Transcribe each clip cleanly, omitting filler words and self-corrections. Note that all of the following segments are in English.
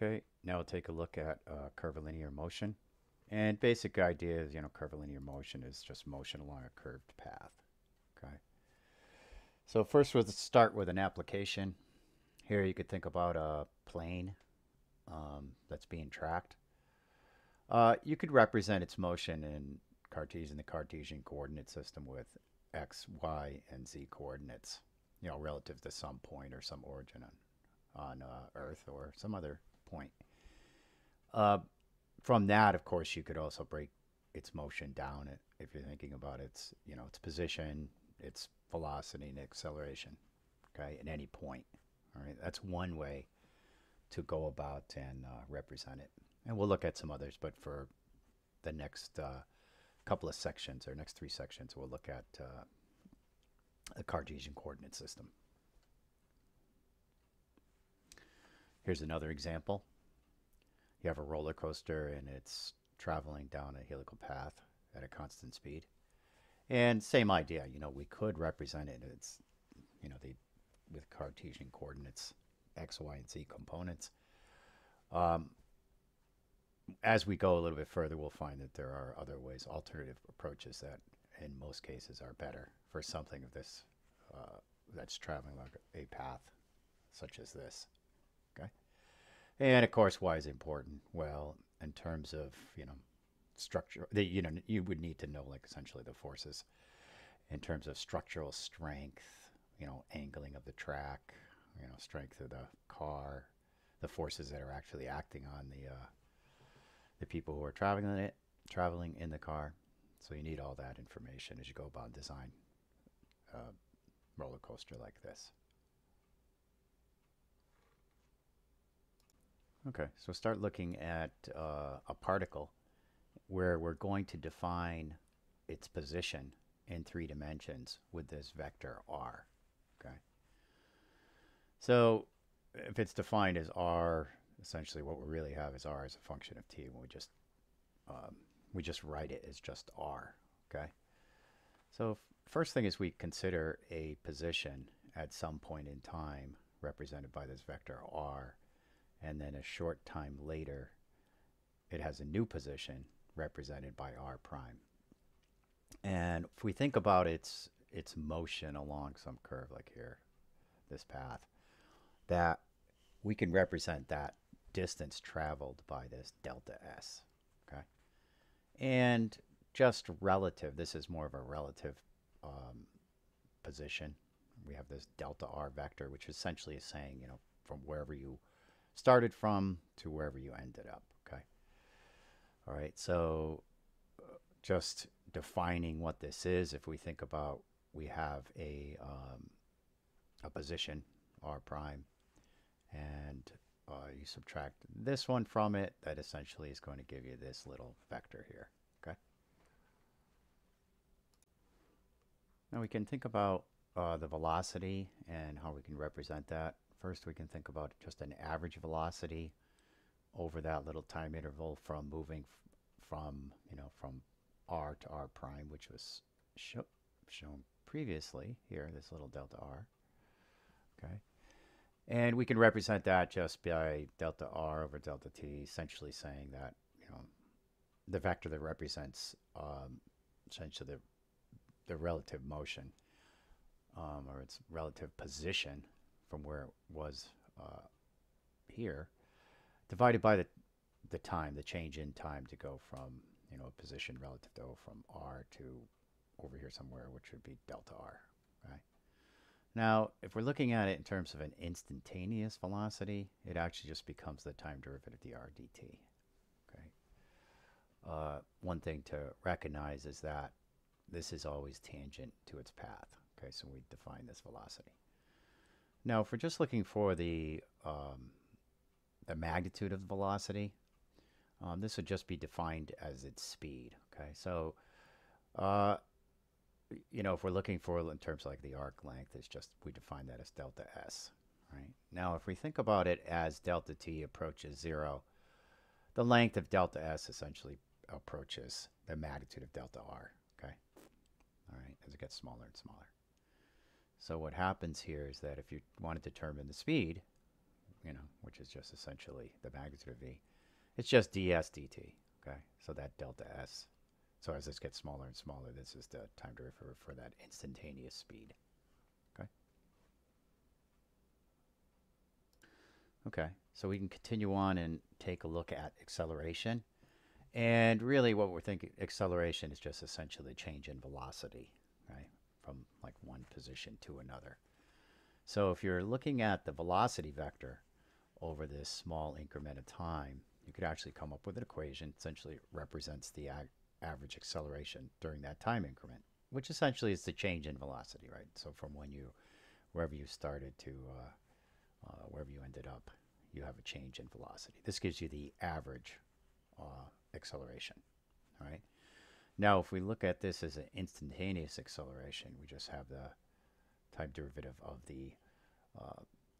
Okay, now we'll take a look at curvilinear motion. And basic idea is, curvilinear motion is just motion along a curved path. Okay. So first we'll start with an application. Here you could think about a plane that's being tracked. You could represent its motion in the Cartesian coordinate system with x, y, and z coordinates, relative to some point or some origin on Earth or some other point. Uh, from that, of course, you could also break its motion down if you're thinking about its position, its velocity, and acceleration, okay, at any point. All right, that's one way to go about and represent it. And we'll look at some others, but for the next couple of sections, or next three sections, we'll look at the Cartesian coordinate system. Here's another example. You have a roller coaster and it's traveling down a helical path at a constant speed. And same idea, we could represent it as, with Cartesian coordinates, x, y, and z components. As we go a little bit further, we'll find that there are other ways, alternative approaches that in most cases are better for something of this that's traveling like a path such as this. Okay. And of course, why is it important? Well, in terms of, structure, you would need to know, like, essentially the forces in terms of structural strength, angling of the track, strength of the car, the forces that are actually acting on the people who are traveling in the car. So you need all that information as you go about design a roller coaster like this. Okay, so start looking at a particle where we're going to define its position in 3 dimensions with this vector r. Okay, so if it's defined as r, essentially what we really have is r as a function of t, and we just write it as just r. Okay, so first thing is we consider a position at some point in time represented by this vector r, and then a short time later it has a new position represented by r prime. And if we think about its motion along some curve, like here, this path, that we can represent that distance traveled by this delta s. Okay, and just relative, this is more of a relative position. We have this delta r vector, which essentially is saying, from wherever you started from to wherever you ended up. Okay, all right, so just defining what this is, if we think about, we have a position r prime, and you subtract this one from it, that essentially is going to give you this little vector here. Okay, now we can think about the velocity and how we can represent that. First, we can think about just an average velocity over that little time interval from moving from r to r prime, which was shown previously here, this little delta r. Okay, and we can represent that just by delta r over delta t, essentially saying that the vector that represents essentially the relative motion or its relative position from where it was here, divided by the time, the change in time to go from a position relative to from r to over here somewhere, which would be delta r. Right. Now, if we're looking at it in terms of an instantaneous velocity, it actually just becomes the time derivative dr dt. Okay. One thing to recognize is that this is always tangent to its path. Okay, so we define this velocity. Now, if we're just looking for the magnitude of the velocity, this would just be defined as its speed. Okay, so if we're looking for in terms of like the arc length, it's just we define that as delta s. Right. Now, if we think about it as delta t approaches 0, the length of delta s essentially approaches the magnitude of delta r. Okay. All right, as it gets smaller and smaller. So what happens here is that if you want to determine the speed, which is just essentially the magnitude of v. It's just ds dt. Okay, so that delta s. So as this gets smaller and smaller, this is the time derivative for that instantaneous speed. Okay. Okay, so we can continue on and take a look at acceleration. And really what we're thinking, acceleration is just essentially change in velocity, right? From like one position to another. So if you're looking at the velocity vector over this small increment of time, you could actually come up with an equation essentially represents the average acceleration during that time increment, which essentially is the change in velocity, right? So from wherever you started to wherever you ended up, you have a change in velocity. This gives you the average acceleration, all right? Now, if we look at this as an instantaneous acceleration, we just have the time derivative of the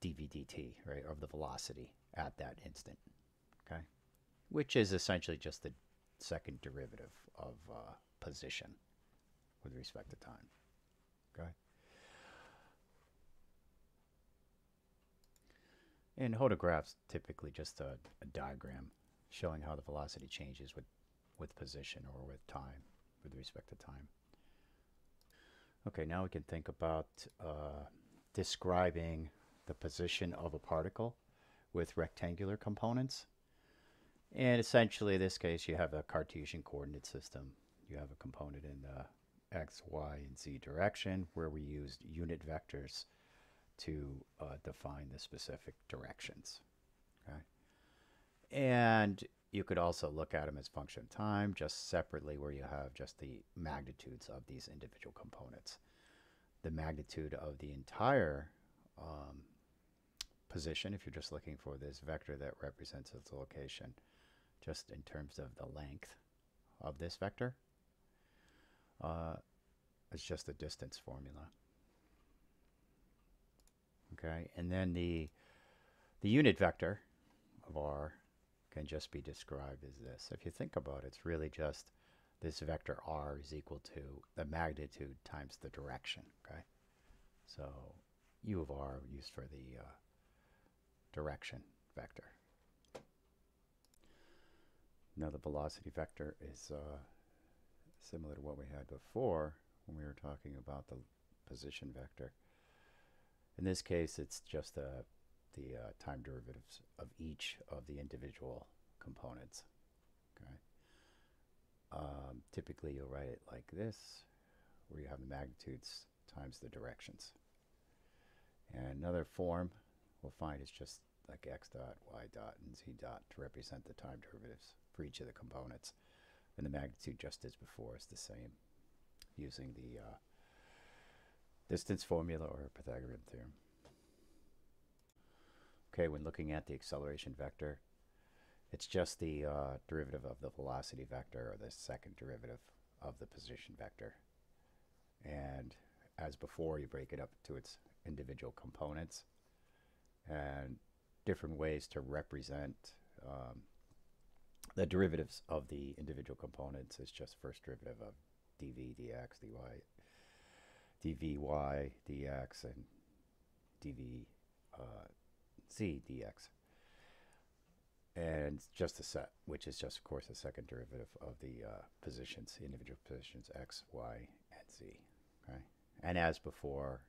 dv dt, right, of the velocity at that instant, okay? Which is essentially just the second derivative of position with respect to time, okay? In photographs, typically just a diagram showing how the velocity changes with position or with time, with respect to time. Okay, now we can think about describing the position of a particle with rectangular components. And essentially, in this case, you have a Cartesian coordinate system. You have a component in the x, y, and z direction where we used unit vectors to define the specific directions. Okay? And you could also look at them as function of time, just separately, where you have just the magnitudes of these individual components. The magnitude of the entire position, if you're just looking for this vector that represents its location, just in terms of the length of this vector, it's just a distance formula. Okay, and then the unit vector of r can just be described as this. If you think about it, it's really just this vector r is equal to the magnitude times the direction, okay? So u of r used for the direction vector. Now the velocity vector is similar to what we had before when we were talking about the position vector. In this case, it's just the time derivatives of each of the individual components. Okay. Typically, you'll write it like this, where you have the magnitudes times the directions. And another form we'll find is just like x dot, y dot, and z dot to represent the time derivatives for each of the components. And the magnitude, just as before, is the same using the distance formula or Pythagorean theorem. Okay, when looking at the acceleration vector, it's just the derivative of the velocity vector, or the second derivative of the position vector. And as before, you break it up to its individual components, and different ways to represent the derivatives of the individual components is just first derivative of dv dx dy, dvy dx, and dv z dx. And just a set, which is just, of course, the second derivative of the positions, individual positions x, y, and z. Okay? And as before,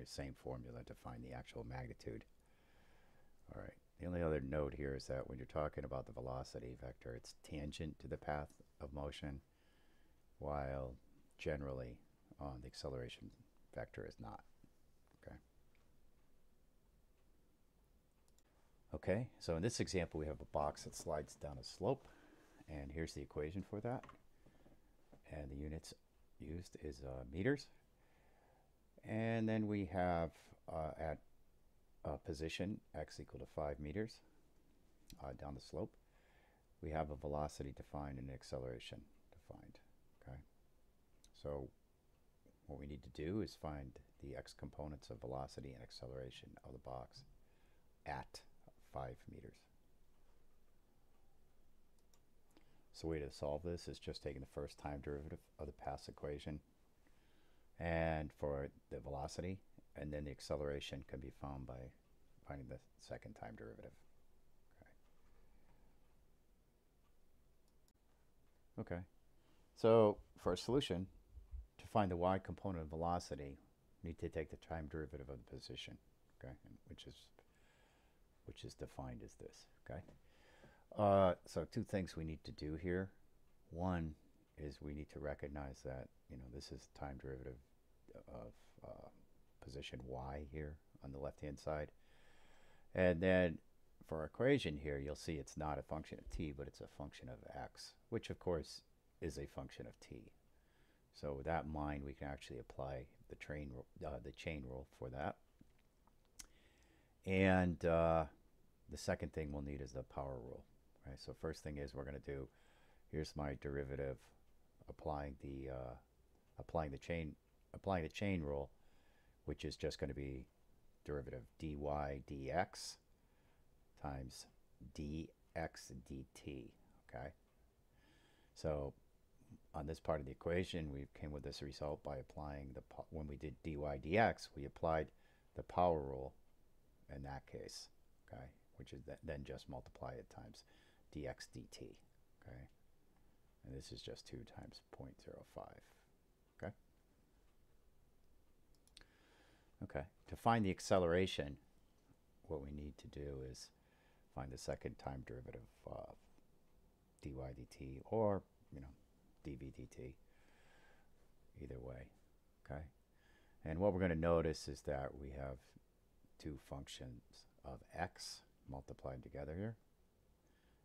same formula to find the actual magnitude. All right. The only other note here is that when you're talking about the velocity vector, it's tangent to the path of motion, while generally the acceleration vector is not. Okay. Okay, so in this example, we have a box that slides down a slope, and here's the equation for that. And the units used is meters. And then we have at position x equal to 5 meters down the slope, we have a velocity defined and an acceleration defined. Okay, so what we need to do is find the x components of velocity and acceleration of the box at 5 meters. So the way to solve this is just taking the first time derivative of the path equation and for the velocity, and then the acceleration can be found by finding the second time derivative. Okay. Okay. So for a solution, to find the y component of velocity, we need to take the time derivative of the position, okay, which is defined as this, okay. So two things we need to do here. One is we need to recognize that, this is time derivative of position y here on the left-hand side. And then for our equation here, you'll see it's not a function of t, but it's a function of x, which of course is a function of t. So with that in mind, we can actually apply the chain rule for that. And the second thing we'll need is the power rule. Right? So first thing is we're going to do, here's my derivative applying the chain rule, which is just going to be derivative dy dx times dx dt. Okay. So on this part of the equation, we came with this result by applying when we did dy dx, we applied the power rule in that case, okay, which is then just multiply it times dx dt, okay, and this is just 2 times 0.05, okay. Okay, to find the acceleration, what we need to do is find the second time derivative of dy dt, or dv dt, either way, okay. And what we're going to notice is that we have two functions of x multiplied together here,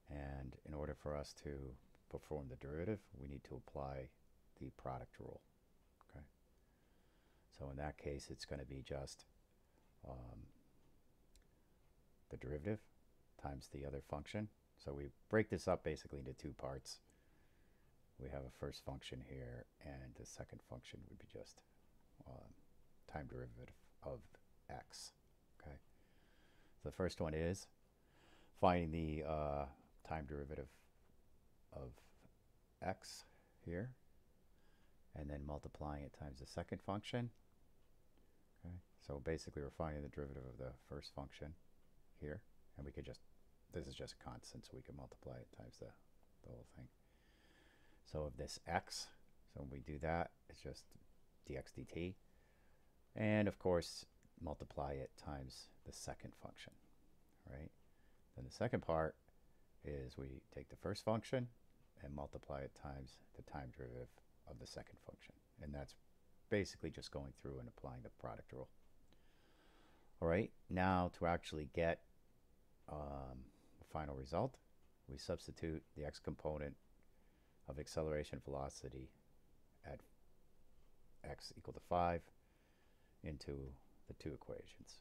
and in order for us to perform the derivative, we need to apply the product rule, okay. So in that case, it's going to be just the derivative times the other function. So we break this up basically into two parts. We have a first function here, and the second function would be just time derivative of x, okay. So the first one is finding the time derivative of x here, and then multiplying it times the second function, okay. So basically we're finding the derivative of the first function here, and we could just, this is just a constant, so we can multiply it times the whole thing. So of this x, so when we do that, it's just dx dt, and of course multiply it times the second function, right? Then the second part is we take the first function and multiply it times the time derivative of the second function, and that's basically just going through and applying the product rule. All right, now to actually get the final result, we substitute the x component of acceleration velocity at x equal to 5 into the two equations,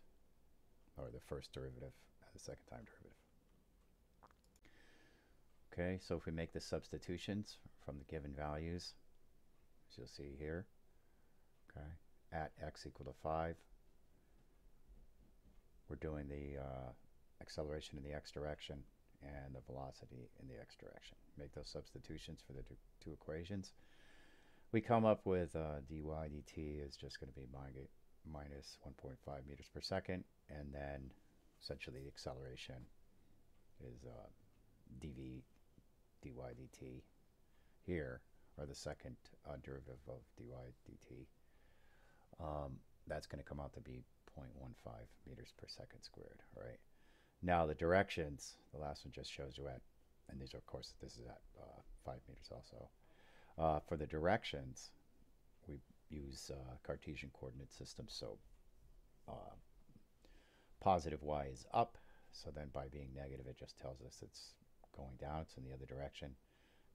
or the first derivative and the second time derivative. Okay, so if we make the substitutions from the given values, as you'll see here, okay, at x equal to 5, we're doing the acceleration in the x direction and the velocity in the x direction. Make those substitutions for the two equations. We come up with dy dt is just going to be minus 1.5 meters per second, and then essentially the acceleration is dv dy dt here, or the second derivative of dy dt. That's going to come out to be 0.15 meters per second squared, right? Now the directions, the last one just shows you at, and these are, of course, this is at 5 meters also. For the directions, we use Cartesian coordinate systems, so positive y is up, so then by being negative it just tells us it's going down, it's in the other direction,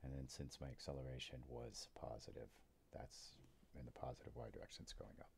and then since my acceleration was positive, that's in the positive y direction, it's going up.